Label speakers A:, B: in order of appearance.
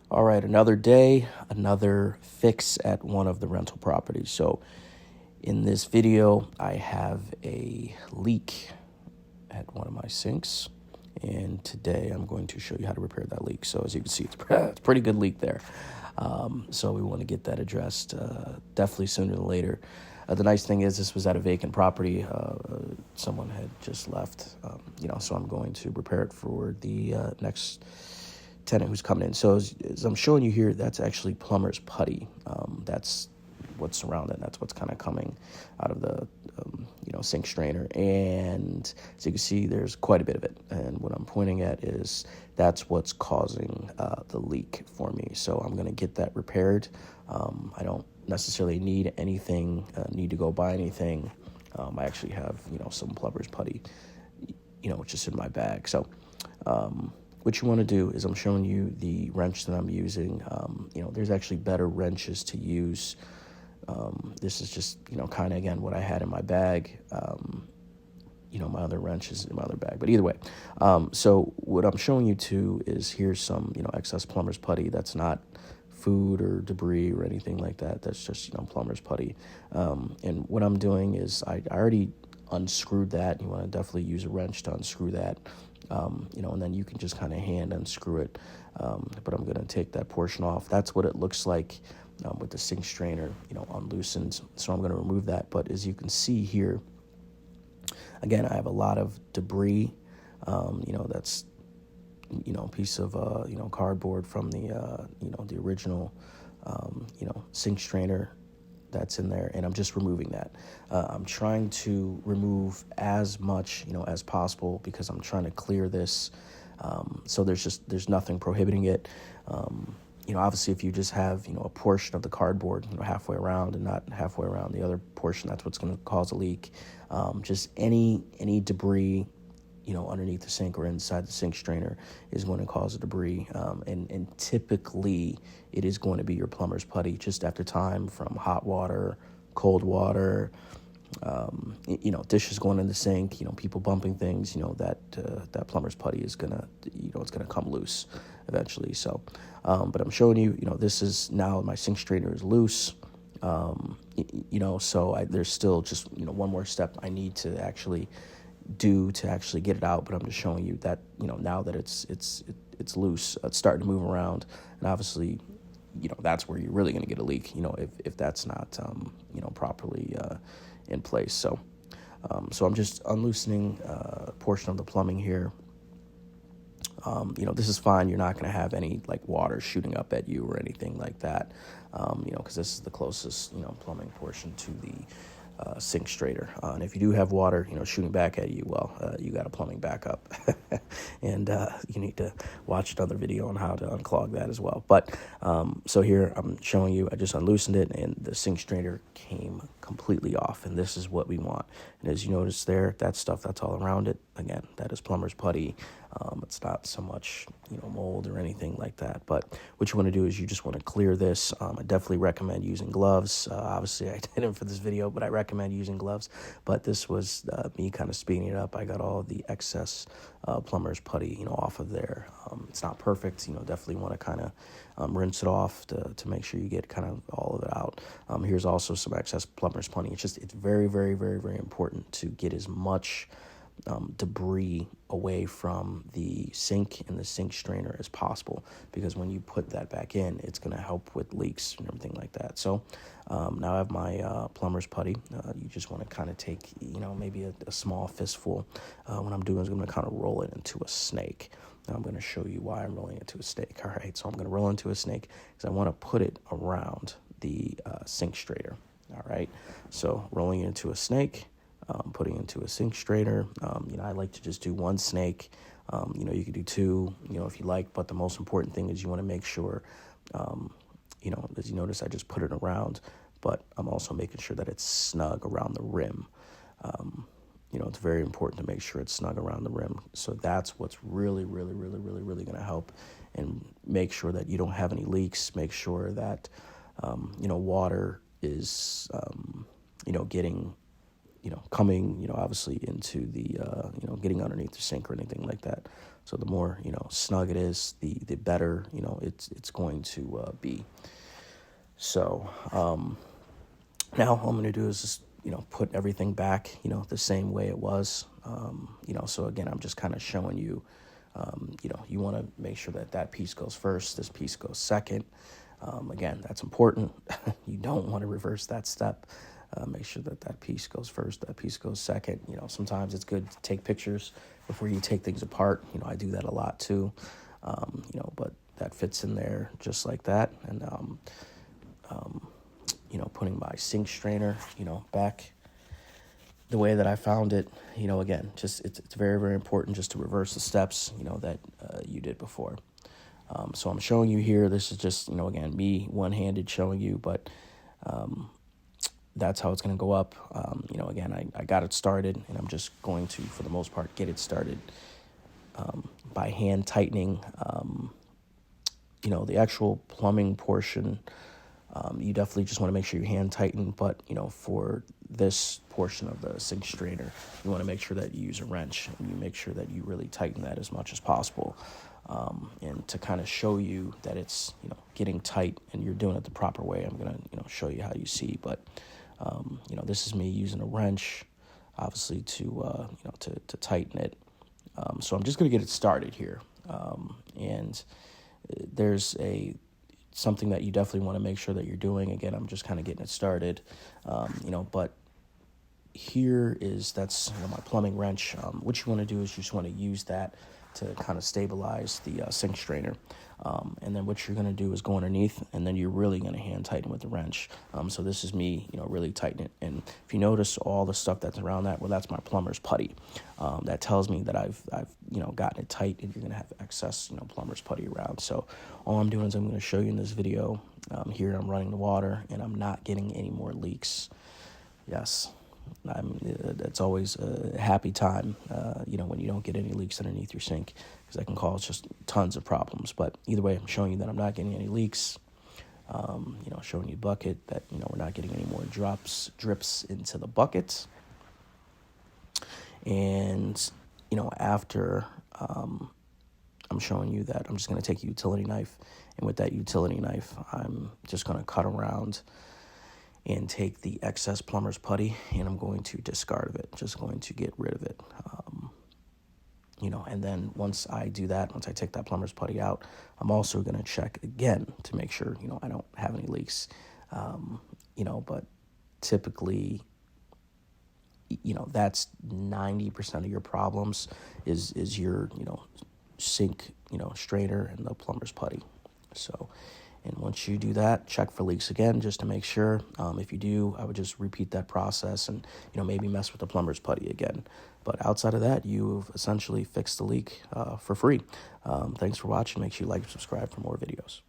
A: All right, another day, another fix at one of the rental properties. So in this video, I have a leak at one of my sinks. And today I'm going to show you how to repair that leak. So as you can see, it's a pretty good leak there. So we want to get that addressed definitely sooner than later. The nice thing is this was at a vacant property. Someone had just left, so I'm going to repair it for the next tenant who's coming in. So as I'm showing you here, that's actually plumber's putty. That's what's around it. That's what's kind of coming out of the sink strainer. And as you can see, there's quite a bit of it. And what I'm pointing at is that's what's causing the leak for me. So I'm going to get that repaired. I don't necessarily need anything, need to go buy anything. I actually have, some plumber's putty, just in my bag. So what you want to do is I'm showing you the wrench that I'm using. There's actually better wrenches to use. This is just, kind of, again, what I had in my bag. My other wrench is in my other bag. But either way, so what I'm showing you too is here's some, excess plumber's putty. That's not food or debris or anything like that. That's just, plumber's putty. And what I'm doing is I already unscrewed that. You want to definitely use a wrench to unscrew that. And then you can just kind of hand unscrew it. But I'm going to take that portion off. That's what it looks like with the sink strainer, unloosened. So I'm going to remove that. But as you can see here, again, I have a lot of debris. That's, a piece of, cardboard from the, the original, sink strainer that's in there, and I'm just removing that. I'm trying to remove as much, as possible because I'm trying to clear this. So there's nothing prohibiting it. Obviously if you just have, a portion of the cardboard, halfway around and not halfway around the other portion, that's what's going to cause a leak. Just any debris, underneath the sink or inside the sink strainer is going to cause a debris. And typically it is going to be your plumber's putty just after time from hot water, cold water, dishes going in the sink, people bumping things, that plumber's putty is gonna, it's gonna come loose eventually. So, but I'm showing you, this is now my sink strainer is loose. So there's still just, one more step I need to actually do to actually get it out, but I'm just showing you that, now that it's loose, it's starting to move around, and obviously, that's where you're really going to get a leak, if that's not, properly in place. So I'm just unloosening a portion of the plumbing here. This is fine. You're not going to have any like water shooting up at you or anything like that, because this is the closest, plumbing portion to the sink strainer. And if you do have water, shooting back at you, well, you got a plumbing backup. And you need to watch another video on how to unclog that as well. But so here I'm showing you, I just unloosened it and the sink strainer came completely off. And this is what we want. And as you notice there, that stuff that's all around it, again, that is plumber's putty. It's not so much, mold or anything like that. But what you want to do is you just want to clear this. I definitely recommend using gloves. Obviously, I didn't for this video, but I recommend using gloves. But this was me kind of speeding it up. I got all the excess plumber's putty, off of there. It's not perfect. Definitely want to kind of rinse it off to make sure you get kind of all of it out. Here's also some excess plumber's putty. It's very, very, very, very important to get as much debris away from the sink and the sink strainer as possible, because when you put that back in, it's going to help with leaks and everything like that. So now I have my plumber's putty. You just want to kind of take, maybe a small fistful. What I'm doing is I'm going to kind of roll it into a snake. Now I'm going to show you why I'm rolling it into a snake. All right, so I'm going to roll into a snake because I want to put it around the sink strainer. All right, so rolling it into a snake. Putting into a sink strainer. I like to just do one snake. You could do two, if you like, but the most important thing is you want to make sure, as you notice, I just put it around, but I'm also making sure that it's snug around the rim. It's very important to make sure it's snug around the rim. So that's what's really, really, really, really, really going to help, and make sure that you don't have any leaks. Make sure that, water is, getting coming, obviously into the, getting underneath the sink or anything like that. So the more, snug it is, the better, it's going to be. So now all I'm going to do is just, put everything back, the same way it was. So again, I'm just kind of showing you, you want to make sure that piece goes first, this piece goes second. Again, that's important. You don't want to reverse that step. Make sure that piece goes first, that piece goes second. Sometimes it's good to take pictures before you take things apart. I do that a lot too. But that fits in there just like that. And, putting my sink strainer, back the way that I found it, again, just it's very, very important just to reverse the steps, that you did before. So I'm showing you here. This is just, again, me one-handed showing you, but that's how it's going to go up. Again, I got it started, and I'm just going to, for the most part, get it started by hand tightening. The actual plumbing portion, you definitely just want to make sure you hand tighten, but, for this portion of the sink strainer, you want to make sure that you use a wrench, and you make sure that you really tighten that as much as possible. And to kind of show you that it's, getting tight and you're doing it the proper way, I'm going to, show you how you see. But, this is me using a wrench, obviously, to tighten it. So I'm just going to get it started here. And there's something that you definitely want to make sure that you're doing. Again, I'm just kind of getting it started, but here that's my plumbing wrench. What you want to do is you just want to use that to kind of stabilize the sink strainer. And then what you're going to do is go underneath, and then you're really going to hand tighten with the wrench. So this is me, really tighten it. And if you notice all the stuff that's around that, well, that's my plumber's putty. That tells me that I've gotten it tight, and you're going to have excess, plumber's putty around. So all I'm doing is I'm going to show you in this video. Here I'm running the water, and I'm not getting any more leaks. Yes. It's always a happy time, when you don't get any leaks underneath your sink, because that can cause just tons of problems. But either way, I'm showing you that I'm not getting any leaks, showing you bucket that, we're not getting any more drips into the bucket. And, after I'm showing you that, I'm just going to take a utility knife, and with that utility knife, I'm just going to cut around and take the excess plumber's putty, and I'm going to discard of it, just going to get rid of it. And then once I do that, once I take that plumber's putty out, I'm also going to check again to make sure, I don't have any leaks. But typically, that's 90% of your problems is your, sink, strainer and the plumber's putty. So, and once you do that, check for leaks again, just to make sure. If you do, I would just repeat that process and, maybe mess with the plumber's putty again. But outside of that, you've essentially fixed the leak for free. Thanks for watching. Make sure you like and subscribe for more videos.